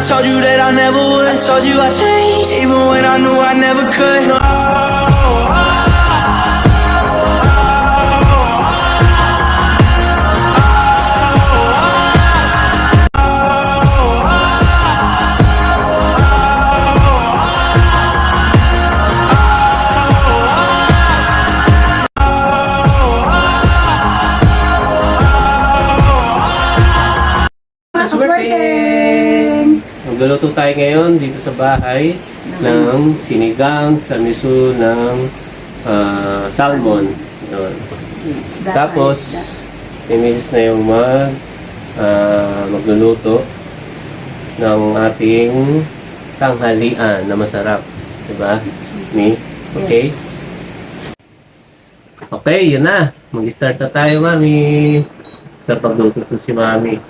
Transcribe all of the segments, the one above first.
told you that I never would. Told you I changed, even when I knew I never could. Magluluto tayo ngayon dito sa bahay ng sinigang sa miso ng salmon. Yun. Tapos, si Mrs. na yung magluluto ng ating tanghalian na masarap. Diba? Me? Okay? Yes. Okay, yun na. Mag-start na tayo, Mami. Sa pagluto to si Mami.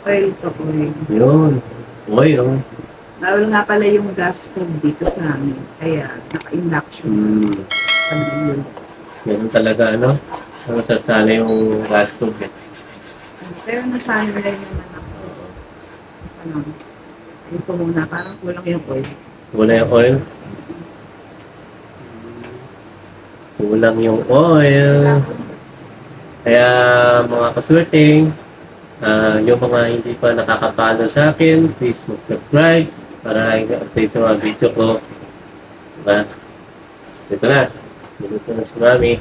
Oil to oil. Yun. Oil. Bawal nga pala yung gas stove dito sa amin. Kaya naka-induction. Yun. Ganun talaga, ano? Masarap sana yung gas stove eh. Pero nasanay naman ako. Ano? Ayun po muna. Parang kulang yung oil. Wala yung oil. Kulang yung oil. Kaya mga kaswerteng, yung mga hindi pa nakakapalo sa akin, please mag-subscribe para i-update sa mga video ko. Diba? Dito na. Dito na si Mami.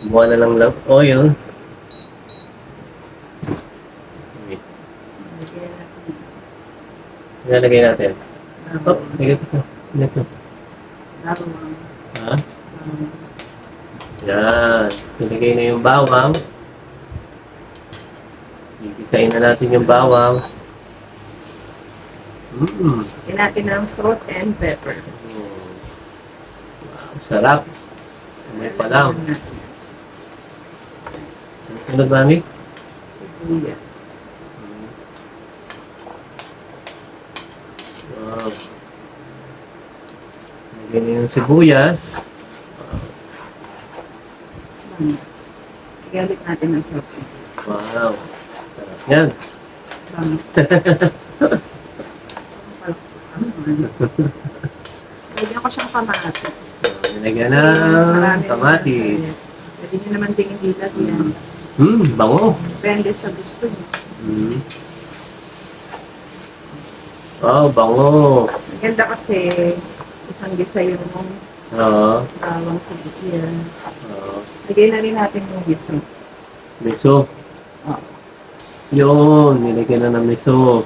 Kumuha na lang oil. Ilalagay natin. Oh, ito. Ito. Ha? Yan. Nilagay na yung bawang. Igisahin na natin yung bawang. Lagyan natin ng salt and pepper. Wow, sarap. May pa lang. Sunod, Mami? Sibuyas. Wow. Lagyan na yung sibuyas. Igalit natin ng salt. Wow. Sarap yan. Lagyan ko siyang kamatis. Nilagyan na kamatis. Pwede nyo naman tingin dito yan. Bango. Depende sa gusto nyo. Wow, bango. Maganda kasi isang gisa yung Oo. bawang sa bukyan. Oo. Lagyan na rin natin yung gisa. Miso. Oh. Yun, nilagyan na ng miso.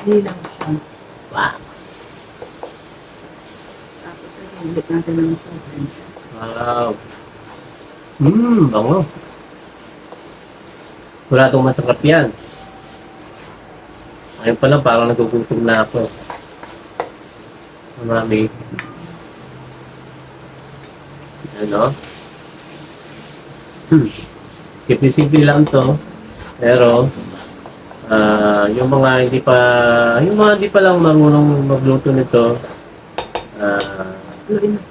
Hindi lang siya. Wow. Tapos ulit natin ng salt. Wow. Bango. Wala itong masarap yan. Ayun pa lang, parang nagugutom na ako. Mami. Ano? Simple-simple lang to. Pero, yung mga hindi pa lang marunong magluto nito,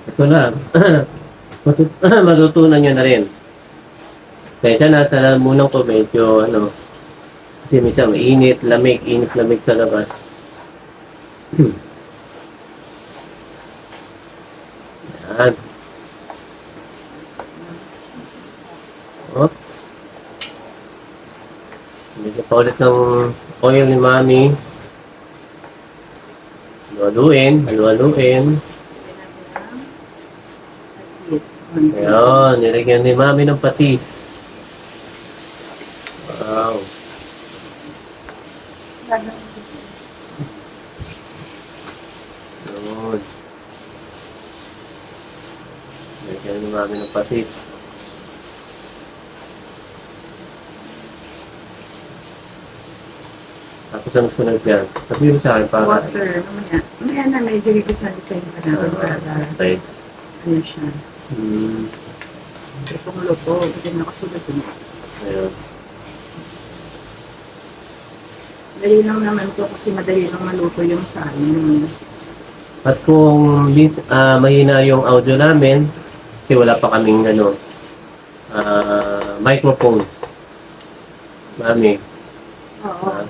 ito na. Matutunan nyo na rin. Kaya siya nasa munang ko medyo, kasi minsan mainit, lamig sa labas. Yan. Oh. Medyo pa ulit ng oil ni Mami. Haluhaluin. Ayan, nilagyan ni Mami ng patis. Wow. Yun. Nilagyan ni Mami ng patis. Tapos ang sunod yan. Sabi mo sa akin para... Water. Mamaya na medyo higis na design pa natin para Okay. ano siya. Itong luto. Hindi nakasulot yun. Ayun. Dali lang naman to kasi madali lang maluto yung salmon. At kung mahina yung audio namin, kasi wala pa kaming microphone. Mami. Oo.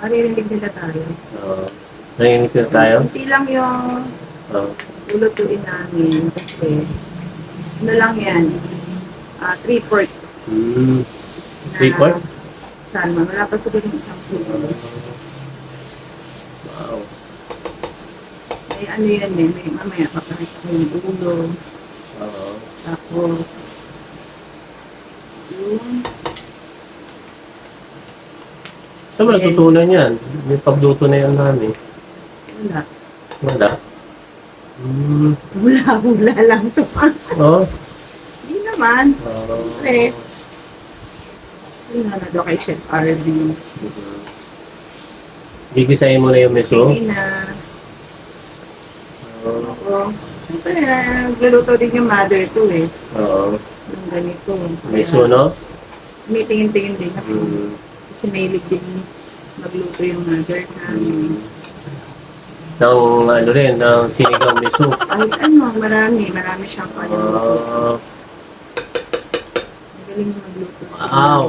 Maririnig nila tayo. Oo. Narinig na tayo? Kunti lang yung Oo. lulutuin namin kasi ano lang yan, 3/4 Hmm. na 3/4? salmon. Wala pa siguro ng isang kilo. Wow. May ano yan eh, may mamaya papakita ko yung ulo. Oo. Tapos, yung Saan mo natutunan yan? Yung pagluto na yan namin. wala. Wala. Hmm. Hula-hula lang to. Oo. Hindi naman. Oo. Eh, yun na do kay Chef RB. Gigisahin mo na yung meso. Sige na. Oo. Oo. Siyempre, nagluluto din yung mother ko eh. Oo. Yung ganito. Meso, no? May tingin-tingin din ako. Hmm. Kasi mahilig din magluto yung mother namin. Ng ano rin, ng sinigang meso. Kahit ano, marami siyang ano. Magaling magluto siya. Wow.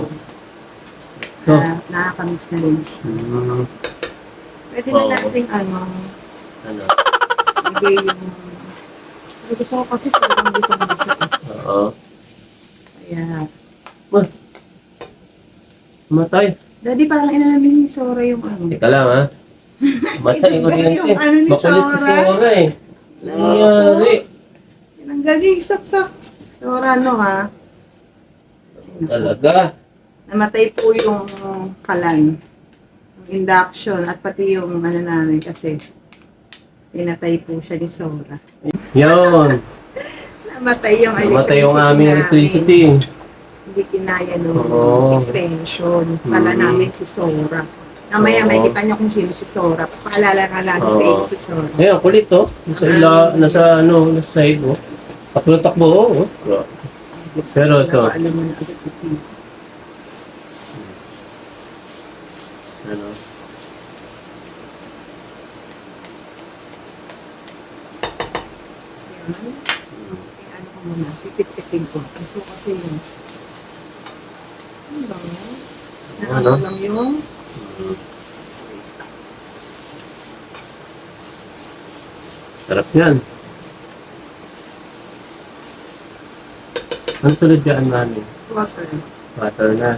Oh. Nakakamiss na rin siya. Hmm. Pwede Wow. na natin ano, Ano? ibigay yung... Gusto ko kasi parang gusto. Oo. Kaya, Matay. Daddy, parang inalamin ni Sora yung ano. Teka lang, ha? Matay ko rin Yung ano ni Makulit si Sora. Sora, eh. Nangyari. Yan ang galing, saksak. Sora, ano ha? Talaga. Namatay po yung kalan. Yung induction at pati yung ano namin kasi pinatay po siya ni Sora. Yun. Namatay yung electricity Namatay yung aming namin. electricity. Hindi kinaya nung Oo. extension. Pala Mhm. namin si Sora. Mamaya Oo. may kita niyo kung sino si Sora. Paalala na natin sa inyo Oo. si Sora. Ngayon, kulit, oh. Nasa side, oh. Takbo-takbo, oh. Pero ito, Napaalam mo na agad ito. ano, Yan. Ano ko muna, pipit-pitin ko. So kasi yung ano ba yun? Ano? Naano lang yung sarap yan. Ang sunod dyan namin. water. Water na.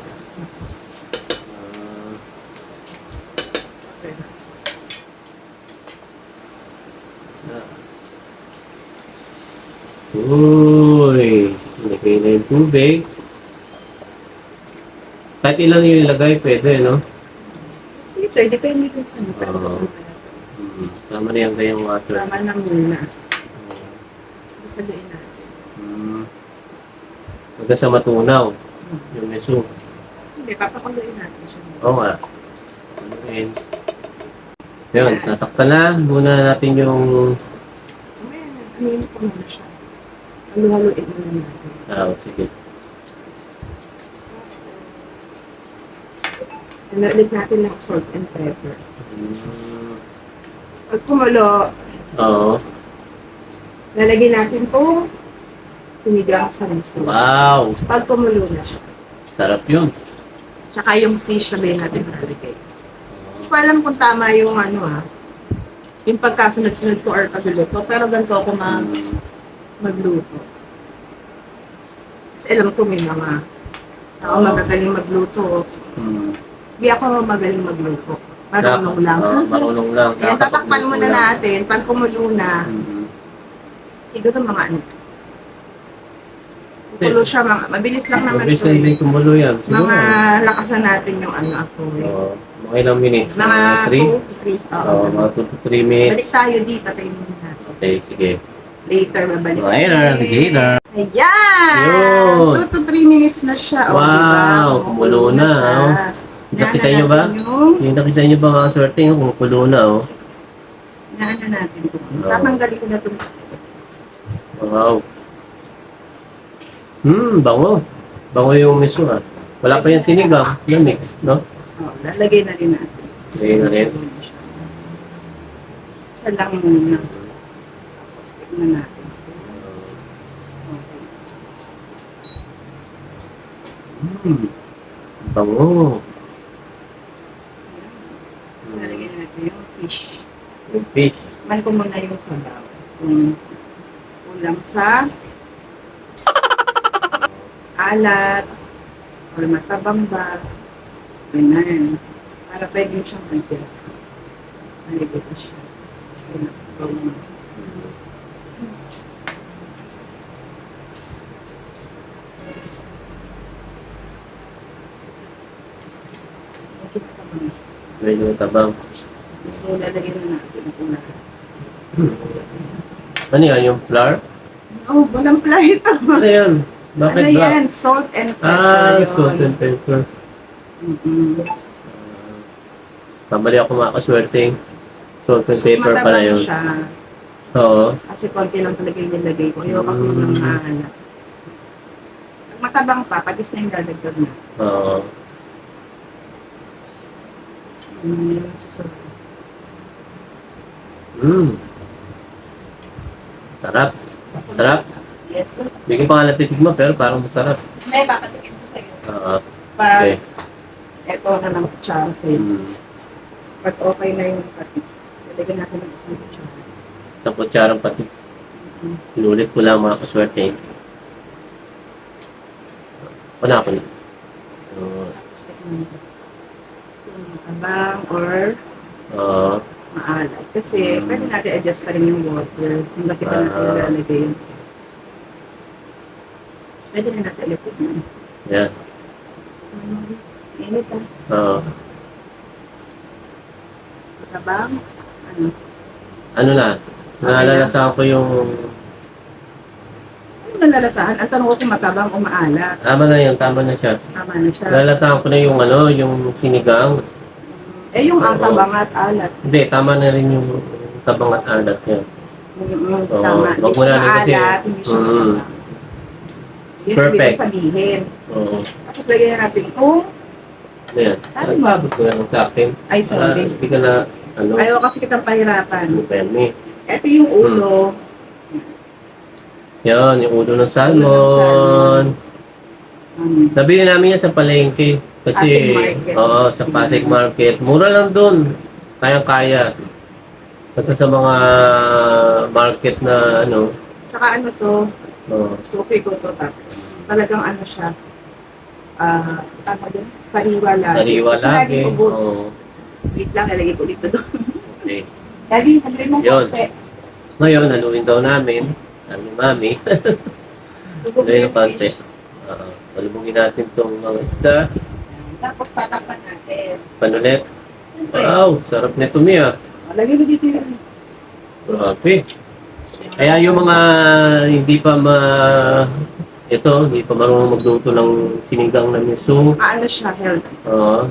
Uy, nilagay na yung tubig. Kahit ilang yung ilagay, pwede, no? Ito, depende kung saan. Oo. Tama na yung gayang water. Tama na muna. Sabihin natin. Hanggang sa matunaw. Yung meso. Hindi, papakuloyin natin siya. Oo nga. Ano rin. Yun, tatakpan na. Muna natin yung... Mamaya na, ano ko muna siya. Halo-haloin muna natin. sige. Ano ulit natin ng salt and pepper. Mm, Pag kumulo, Oo. lalagyan natin itong sinigang sa miso. Wow! Pag kumulo na siya. Sarap yun. Tsaka yung fish sabihin natin lalagay. Hindi ko alam kung tama yung ano yung pagkasunod-sunod ko or pagluluto. Pero ganito ako magluto. Kasi alam ko may mga tao magagaling magluto. Hindi ako magaling magluto. Marunong lang. Marunong lang. Kaya tatakpan muna natin. Pag kumulo na, Mm. siguro mga ano. Kumulo siya, mabilis lang naman Mabilis ito na din eh. kumulo yan. Siguro. Mga lakasan natin yung ano ako eh. Oo. Mga ilang minutes? Mga 3? 2 to 3. Oo. Oo, mga 2 to 3 minutes. Balik tayo dito. Patayin muna. Okay, sige. Later, babalik. Later, later. Ayan! Yun. 2 to 3 minutes na siya. O, Wow, diba? kumulo na, siya. oh. Nakita niyo ba? Yung nakita niyo ba mga swerte yung kumukulo na, oh. Inaano natin ito. Oo. Tatanggalin ko na ito. Wow. Bango. Bango yung miso, ah. Wala pa yung sinigang na mix, no? Lalagay na rin natin. Lagay na rin. Isa lang muna. Tapos tignan natin. Okay. Bango. Yung fish. Man ko muna yung sabaw. Kung kulang sa alat or matabang ba. Ganun. Para pwede mo siyang adjust. Maligo ko siya. Sabaw mo. Medyo tabang. So, lalagyan na natin kung lahat. Ano yan? Yung flour? Oh, walang pala ito. Ano yan? Bakit Ano black? yan? Salt and pepper. Ah, yun. salt and pepper. Mm-mm. Kamali ako makaswerte. Salt and pepper pala Matabang yun. siya. Oo. Kasi konti lang talaga yung nilagay ko. Ayaw kasi ng maalat. Pag matabang pa, patis na yung dadagdag na. Oo. Susunod. Sarap. Sarap. Yes, sir. Bigyan pa nga lang titigma pero parang masarap. May papatikin ko sa'yo. Oo. Pag Okay. eto na lang kutsara sa'yo. Mm. Pag okay na yung patis, lalagyan natin ng isang kutsara. Sa kutsarang patis. Inulit ko lang mga kaswerte. Wala ko na. Tapos tingnan mo. Kung matabang or Oo. maalat. Kasi pwede natin adjust pa rin yung water. Kung bakit pa natin ilalagay. Pwede na natin ilipid na. Yan. Init ah. Oo. Matabang. Ano? Ano na? Naalalasahan ko yung... Ano nalalasahan? Ang tanong ko kung matabang o maalat. Tama na yan. Tama na siya. Tama na siya. Nalalasahan ko na yung ano, yung sinigang. Eh yung ang Oo. tabang at alat. Hindi, tama na rin yung tabang at alat yan. Oo. Tama. Wag mo na rin kasi- maalat, hindi siya Mm. matabang. Yun ang Perfect. ibig sabihin. Oo. Tapos lagyan na natin itong Ano yan? Sabi mo. Abot ko na lang sa akin. ay sorry. Hindi ka na, ano, Ayaw kasi kitang pahirapan. permi. Ito yung ulo. Yan, yung ulo ng salmon. Nabili namin yan sa palengke. Kasi, Pasig Market. oo, sa Pasig Market. Mura lang dun. Kayang-kaya. Kasi sa mga market na, ano, Tsaka ano to, oo. suki ko to tapos talagang ano siya, tama din, sariwa lagi. Sariwa Kasi lagi. laging ubos. Oo. Wait lang, nalagay ko dito doon. Okay. Daddy, haluin mo Yun. konti. Ngayon, haluin daw namin. Sabi ni Mami. Lugog Haluin yung ng konti. fish. Palubugin natin itong mga isda. Tapos tatakpan natin. Panulit. Siyempre, Wow, sarap nito Mia. lagay mo dito yun. Grabe. Kaya yung mga hindi pa hindi pa marunong magluto ng sinigang na miso, Ano siya, healthy.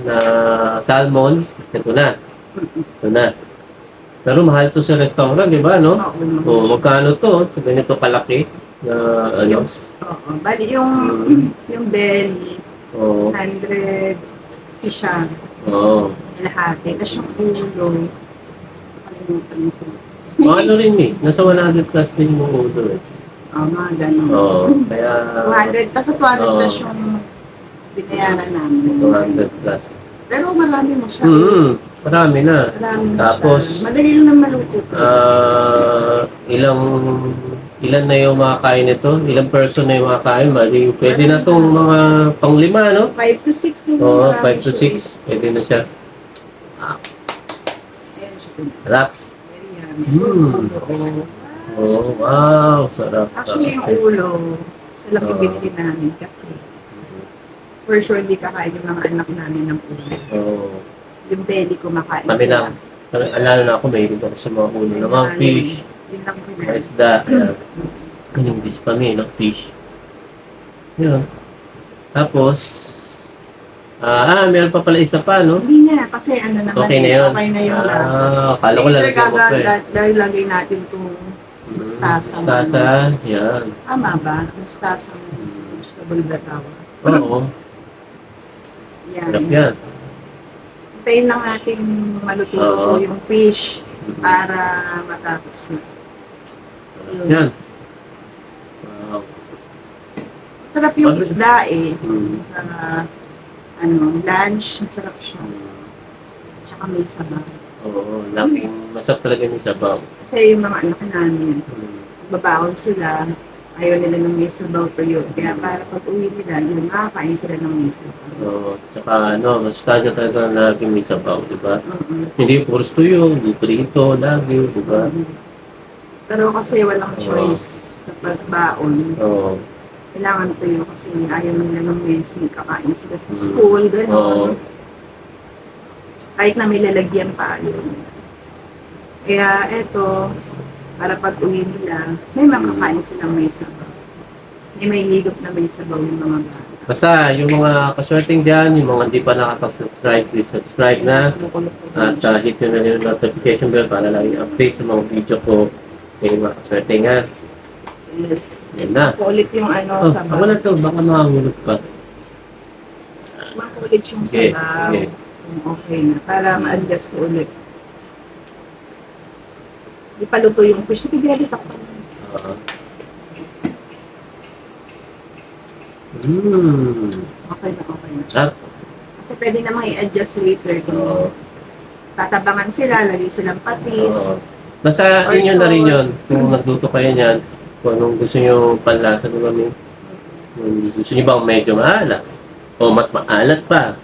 na salmon, ito na. Ito na. Pero mahal to sa restaurant, di ba, no? O, magkano to? Sa ganito kalaki na ano? Oo. Bali, yung belly, Oo. 160 siya. Oo. Lahati. Tapos yung ulo, kalimutan ko. Ano rin eh, nasa 100 plus din yung ulo eh. Mga ganun. Oo. Kaya 200, basta 200 Oo. plus yung binayaran namin. 200 plus. Pero marami mo siya. Marami na. Marami mo Tapos, siya. Madali lang na maluto. ilan na yung makakain nito? Ilang person na yung makakain? Mali, pwede na itong mga pang-5, no? 5 to 6 yung Oo, marami 5 to siya. 6. Pwede na siya. Ayan siya. Sarap. Very yummy. Oh, wow. Sarap. Actually, yung ulo, sa lang yung binili namin kasi for sure hindi kakain yung mga anak namin ng ulo. Oo. Yung belly ko makain Kami lang. Alala na ako, may ako sa mga ulo ng mga fish, Yun lang mga kinain. isda. Yung fish pa may, no? Fish. Yun. Tapos, meron pa pala isa pa, no? Hindi na, kasi ano naman, Okay na yun. okay na yung lasa. Akala ko lalagyan ko pa eh. Dahil lagay natin itong mustasa. Mustasa, yan. Tama ba? Mustasa ng vegetable batawa. Oo, sarap Yan. yan. Hintayin lang natin maluto Oo. yung fish para matapos na. Yan. Wow. Sarap yung Pag- isda eh. Mm. Sa lunch, masarap siya. Tsaka may sabaw. Oo, laking masarap talaga yung sabaw. Kasi yung mga anak namin, Mm. babaon sila, ayaw nila ng may sabaw tuyo. Kaya para pag uwi nila, yun, makakain sila ng may sabaw. Oo, tsaka ano, mas kaya talaga laging may sabaw, di ba? Mm-mm. Hindi puros tuyo, hindi prito, lagi, di ba? Pero kasi walang Oo. choice kapag baon. Oo. Kailangan tuyo kasi ayaw nila ng messy. Kakain sila sa Mm. school, Oo. gano'n. Kahit na may lalagyan pa yun. Kaya eto, para pag uwi nila, may makakain silang may sabaw. May higop na may sabaw yung mga bata. Basta, yung mga kaswerteng dyan, yung mga hindi pa nakapag-subscribe, please subscribe na. At hit nyo na yung notification bell para lang i-update sa mga video ko. Yung mga kaswerteng ha. Yes. Yan na. Makulit yung ano, Oh, sabaw. ako na to. Baka makahulog pa. Makulit yung Sige, sabaw. sige. Okay na. Para ma-adjust ko ulit. Di pa luto yung fish. Sige, dito ako. Oo. Mmm. Okay na, okay na. Sarap. Kasi pwede namang i-adjust later kung Oo. tatabangan sila, lagi silang patis. Oo. Basta Or yun na rin salt. yun. Kung nagluto kayo niyan, kung anong gusto nyo panlasa nyo kami. Kung gusto nyo bang medyo maalat? O mas maalat pa?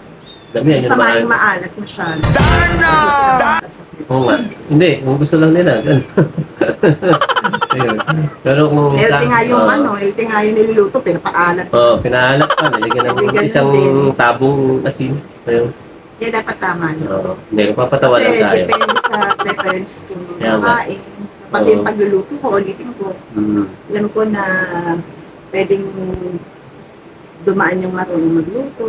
Dami yan yung Sama yung maalat. maalat masyado. Oo nga. Hindi, kung gusto lang nila. Ganun. Ayun. Pero kung... Healthy nga yung Oo. ano, healthy nga yung niluluto, pero paalat. Oo, pinaalat pa. Nilagyan ng Nilagyan isang din. tabong asin. Ayun. Kaya dapat tama yun. Oo. Hindi, papatawa lang Kasi tayo. depende sa preference kung Kaya nga. kakain. Pati Oo. yung pagluluto ko, ulitin ko. Mm. Alam ko na pwedeng dumaan yung marunong magluto.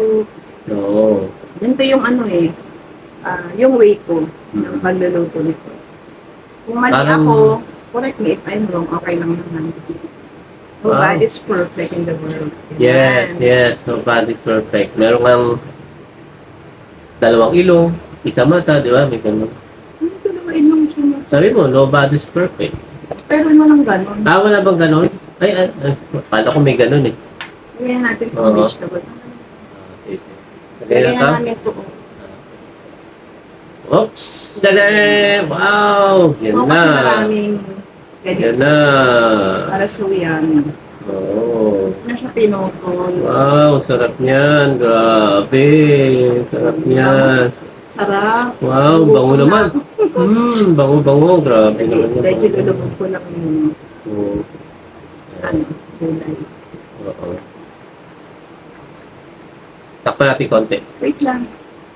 Oo. Ganito yung ano eh, yung way ko ng Mm. pagluluto nito. Kung mali Parang- ako, correct me if I'm wrong, okay lang naman. Wow. Nobody's perfect in the world. Yes, Amen. yes. Nobody perfect. Meron kang dalawang ilong, isang mata, di ba? May ganun. Ano dalawain lang siya mo? Sabi mo, nobody's perfect. Pero walang ganon. Ah, wala bang ganun? Ay, akala ko may ganun eh. Kaya natin Oo. itong vegetable. Sige. Lagyan Lagyan na na namin ito. Oops! Tada! Wow! Yan So, na. kasi maraming Yan ganito. na. Para suyan. Oo. Na siya pinutol. Wow, sarap niyan. Grabe. Sarap niyan. Sarap. Wow, bango Gutom na naman. ako. Bango-bango. Grabe naman yun. Medyo lulubog ko lang yung Oo. ano, gulay. Oo. Takpan natin konti. Wait lang.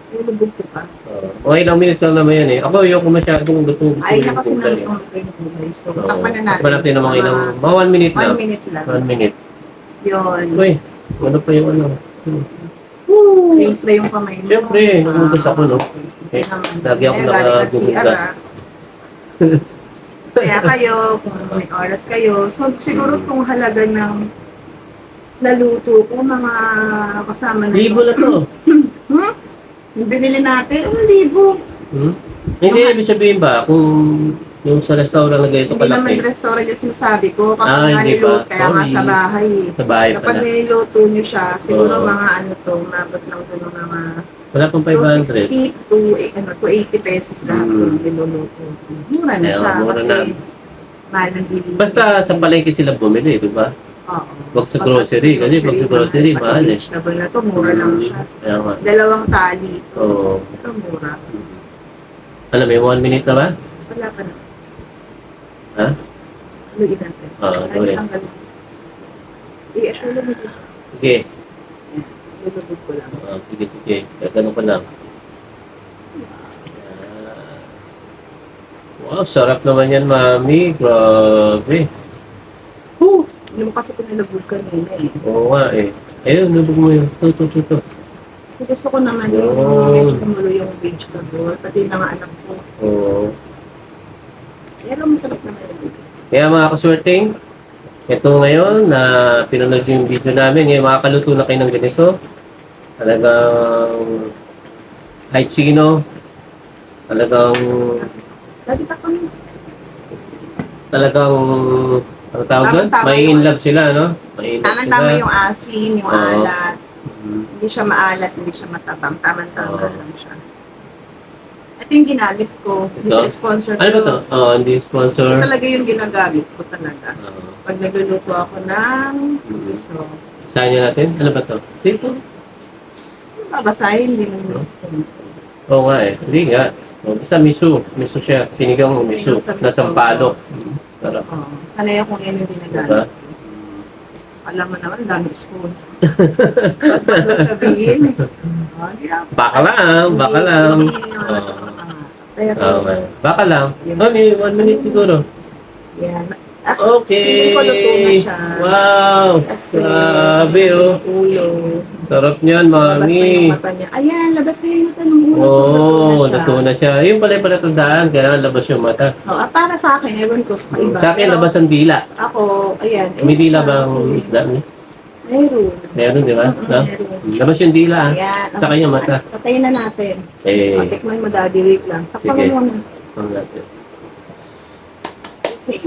Lulubog ko pa. Okay, ilang minutes lang naman yan eh. Ako, ayoko masyadong gusto Ay, na kasi gulay. namin yung gulay. So, Oo. takpan na natin. Takpan natin ng mga ilang, mga 1 minute 1 lang. minute lang. 1 minute. Yun. Uy, ano pa yung ano? Feels ba yung kamay mo? Siyempre, nagugas ako, no? Okay naman. Lagi ako Kaya galing na nakagugas. CR, ah. Kaya kayo, kung may oras kayo, so siguro kung halaga ng naluto ko, mga kasama na Libo na to. Hmm? Yung binili natin, 1,000. Hmm? Hindi, ibig sabihin ba, kung yung sa restaurant na ganito Hindi naman kalaki, restaurant yung sinasabi ko. Kapag Ah, nga hindi niluto, ba? kaya nga Sorry. sa bahay. sa bahay Kapag pala. niluto nyo siya, siguro Oo. mga ano to, mabot lang to ng mga Wala pang 500. 260 to, ano, to 80 pesos lahat Mm. ng niluluto. Mura na Kaya siya mura kasi na. mahal ang bilihin. Basta sa palengke sila bumili, di ba? Oo. Wag sa grocery, kasi pag sa grocery, mahal eh. Vegetable na to, mura lang siya. Kaya nga. Dalawang tali. Oo. Ito mura. Alam, may 1 minute na ba? Wala pa na. Ha? Haluin natin. Oo, Ay, tuloy. tanggal. I-etulog mo dito. Sige. Lulubog ko lang. Sige, sige. Kaya ganun pa lang. Wow, sarap naman yan, mami. Grabe. Woo! Hindi mo kasi pinalubog kanina eh. Oo nga eh. Ayun, nabog mo yun. Ito. Kasi gusto ko naman yung Yun. medyo kumulo yung vegetable. Pati yung mga anak ko. Oo. Pero masarap naman yung Kaya mga kaswerteng, ito ngayon na pinanood yung video namin, ngayon makakaluto na kayo ng ganito. Talagang kahit sino, talagang Lagi pa kami. ano tawag doon? Tama-tama May yung- in love sila, no? May in love Tama-tama sila. yung asin, yung Oo. alat. Mhm. Hindi siya maalat, hindi siya matabang. Tama-tama Oo. lang siya. Ito Ito yung ginamit ko. Hindi siya Ito? sponsor Ano ba to? Oh, hindi Ito sponsor. talaga yung ginagamit ko talaga. Oo. Pag nagluluto ako ng miso, Saan niya natin? Ano ba to? Dito. babasahin din yung sponsor. Oo nga eh. Hindi nga. Oh, basta miso. Miso siya. Sinigang mo miso. Sinigang sa miso. Nasampalok. Sarap. Oh, sanay akong yan yung Diba? ginagamit. Alam mo naman, dami sponsor. Ba't mo sabihin? Oh, di ako. Baka lang. Baka lang. Hindi naman sa Oo. mga. Pero, Okay. Baka lang. Oh, may 1 minute siguro. yan. Okay. Feeling ko luto na siya. Wow. Kasi, Grabe oh. ulo. Sarap niyan, Labas na yung mami. mata niya. Ayan, labas na yung mata ng ulo. Oo, So, luto na siya. Yung pala yung palatandaan, kailangan labas yung mata. Oh, para sa akin, ewan ko sa iba. Sa akin, Pero labas ang dila. Ako, ayan. May ewan dila siya, ba ang kasi isda niya? Meron. Meron, di ba? No? Meron. Labas yung dila, ah. Ayan. Sa kanya mata. Patayin na natin. Eh, Tikman mo, daddy, wait lang. Takpan Sige. mo muna. ang natin. Sige.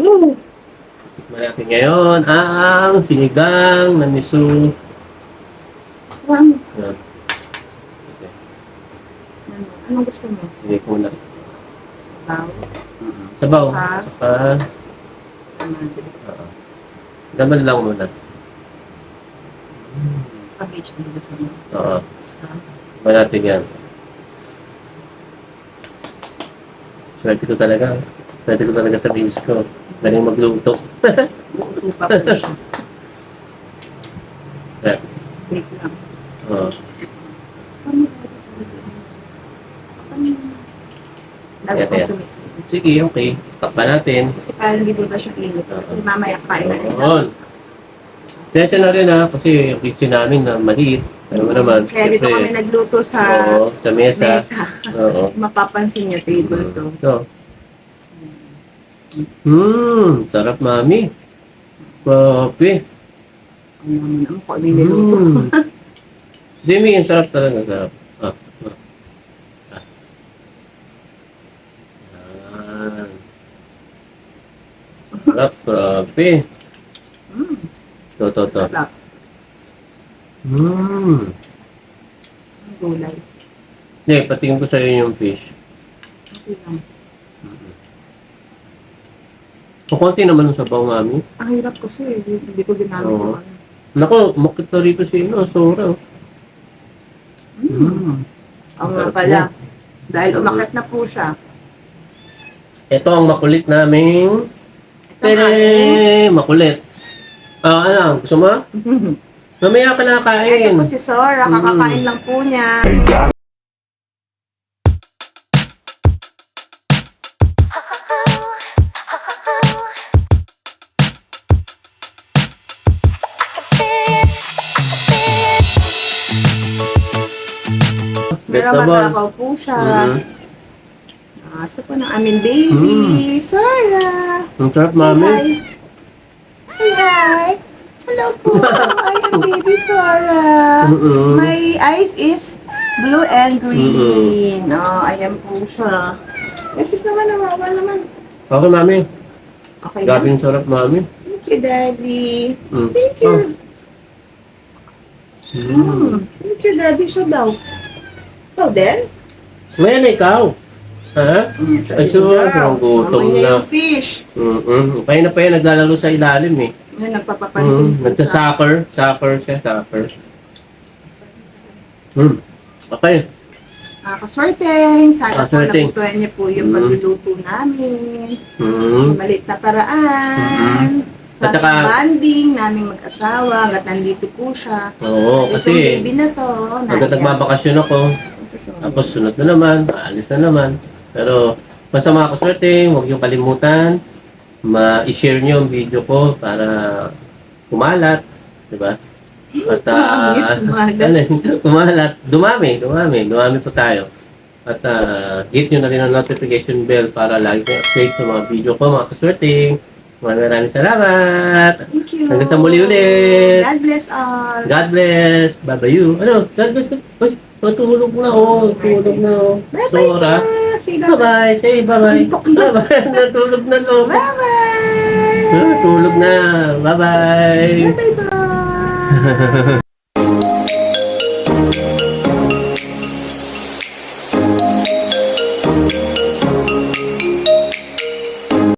Tikman natin ngayon ang sinigang na miso. One. Yan. Okay. Anong gusto mo? Hindi ko na. Baw. Sabaw. Ah. Saka, oo. Daman lang muna. Pag-age na gusto mo. Oo. Basta. Tikman natin yan. Swerte ko talaga. Swerte ko talaga sa business ko. Galing magluto. Lupa po siya. Yan. Wait lang. Oo. Lagi ko Kaya. tumit. Sige, okay. Takpan natin. Kasi parang hindi ba siya init. Kasi mamaya kain na rin. Oo. Sensya na rin ha, kasi yung kitchen namin na maliit. Ano mo naman, Kaya dito siyempre, kami nagluto sa oo, sa mesa. mesa. Oo. Mapapansin niyo, table to. Ito. Sarap mami. Papi. Ano naman ako niluluto. Demi, ang sarap talaga. Sarap. Ah. Yan. Sarap, papi. Mm. To. Sarap. Ang gulay. Hindi, patingin ko sa'yo yung fish. Okay lang. Kukunti naman ang sabaw, mami. Ang hirap kasi, hindi ko ginamit Oo. yung ano. Naku, makit na rito si Sora. Oo nga pala. Dahil umakit na po siya. Ito ang makulit naming... Ito ang aming- Makulit. Ano? Gusto mo? Mamaya ka na Ito kain. po si Sora, kakakain lang po niya. Pero Vegetable. matakaw po siya. Mhm. Ito po ng aming baby, Sora. Ang sarap, Say mami. hi. Say hi. Hello po. I am baby Sora. Mhm. My eyes is blue and green. Oh, ayan po siya. Yes, naman, nawawa naman. Okay, mami. Okay na. Gabing sarap, mami. Thank you, Daddy. Mm. Thank you. Thank you, Daddy. Siya daw. Ikaw din? Ngayon, ikaw. Ha? Ay, sure. Ang gutom Mamay na. yung fish. Kaya na pa yan, naglalaro sa ilalim eh. Ngayon, nagpapapansin po siya. Nagsa-soccer. Soccer siya, soccer. Okay. Kaswerteng. Sana po Kaswerteng. nagustuhan niyo po yung pagluluto namin. Mm. Maliit na paraan. At Sa saka- bonding naming mag-asawa hanggat nandito po siya. Oo, Itong kasi baby na to. pagka nagbabakasyon ako, tapos sunod na naman, aalis na naman. Pero, basta mga kaswerte, huwag niyong kalimutan, ma-share niyo ang video ko para kumalat, di ba? At, Kumalat. kumalat, dumami po tayo. At hit nyo na rin ang notification bell para lagi kayo update sa mga video ko, mga kaswerte. Maraming salamat. Thank you. Hanggang sa muli ulit. God bless all. God bless. Bye-bye you. Ano? God bless. Uy, matulog na ako. Tulog na ako. Bye-bye Sora. pa. Say bye-bye. Bye-bye. Say bye-bye. Bye-bye. Natulog na lo. Bye-bye. Tulog na. Bye-bye. Bye-bye.